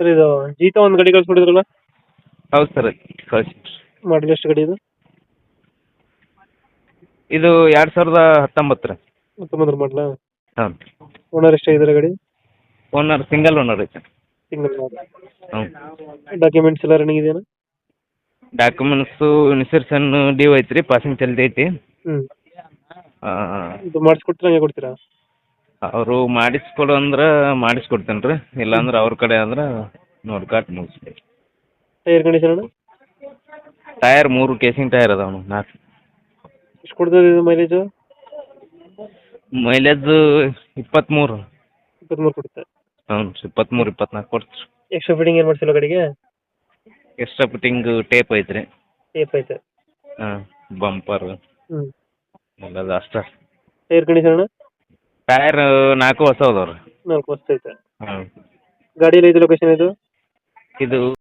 Sir ಇದು ಜೀತ ಒಂದು ಗಾಡಿ ಕಳ್ಸ್ಕೊಟ್ಟಿದ್ರಲ್ಲ, ಹೌದು ಸರ್, ಕಳಿಸಿ. ಮಾಡಲ್ ಎಷ್ಟು ಗಾಡಿ ಇದು? ಇದು 2019 ರೀ. 19 ಮಾಡಲ. ಹಾಂ. ಓನರ್ ಎಷ್ಟಾಗಿದ್ದಾರೆ ಗಾಡಿ? ಓನರ್ ಸಿಂಗಲ್ ಓನರ್ ಐತೆ. ಸಿಂಗಲ್. ಹ್ಞೂ. ಡಾಕ್ಯುಮೆಂಟ್ಸ್ ಎಲ್ಲ ರನ್ನಿಂಗ್ ಇದೆಯಾ? ಡಾಕ್ಯುಮೆಂಟ್ಸು ಇನ್ಸೂರೆನ್ಸ್ ಡ್ಯೂ ಐತೆ ರೀ, ಪಾಸಿಂಗ್ ಚಲ್ತಿ ಐತಿ. ಹ್ಞೂ. ಇದು ಮಾಡಿಸ್ಕೊಡ್ತೀರಾ ಹಂಗೆ ಕೊಡ್ತೀರಾ? ಅವರು ಮಾಡಿಸ್ಕೊಡು ಅಂದ್ರೆ ಮಾಡಿಸ್ಕೊಡ್ತೇನೆ ರೀ, ಇಲ್ಲಾಂದ್ರೆ ಅವ್ರ ಕಡೆ ಅಂದ್ರೆ ನೋಡ್ಕಾಟ್ ಮುಗಿಸ್ತೀವಿ. ಟೈರ್ ಕಂಡೀಷನ್ ಅಣ್ಣ? ಟಯರ್ 3 ಕೇಸಿಂಗ್ ಟಯರ್ ಅದಾವೆ 4. ಎಷ್ಟು ಕೊಡ್ತದೆ ಇದು ಮೈಲೇಜು? ಮೈಲೇಜು 23. 23 ಕೊಡುತ್ತೆ. ಹ್ಞೂ, 23-24 ಕೊಡ್ತೀರಿ. ಎಕ್ಸ್ಟ್ರಾ ಫಿಟ್ಟಿಂಗ್ ಏನು ಮಾಡಿಸಿಲ್ಲ ಗಾಡಿಗೆ? ಎಕ್ಸ್ಟ್ರಾ ಫಿಟ್ಟಿಂಗ್ ಟೇಪ್ ಐತ್ರಿ. ಟೇಪ್ ಐತೆ. ಹಾಂ, ಬಂಪರ್ ಹ್ಞೂ. ಎಲ್ಲದು ಅಷ್ಟೇ. ಟೈರ್ ಕಂಡೀಷನ್ ಅಣ್ಣ? ಟಯರ್ 4 ಹೊಸ ಅದಾವೆ ರೀ. 4 ವರ್ಷ ಐತೆ. ಹಾಂ. ಗಾಡಿಯಲ್ಲಿ ಇದು ಲೊಕೇಶನ್ ಇದು? ಇದು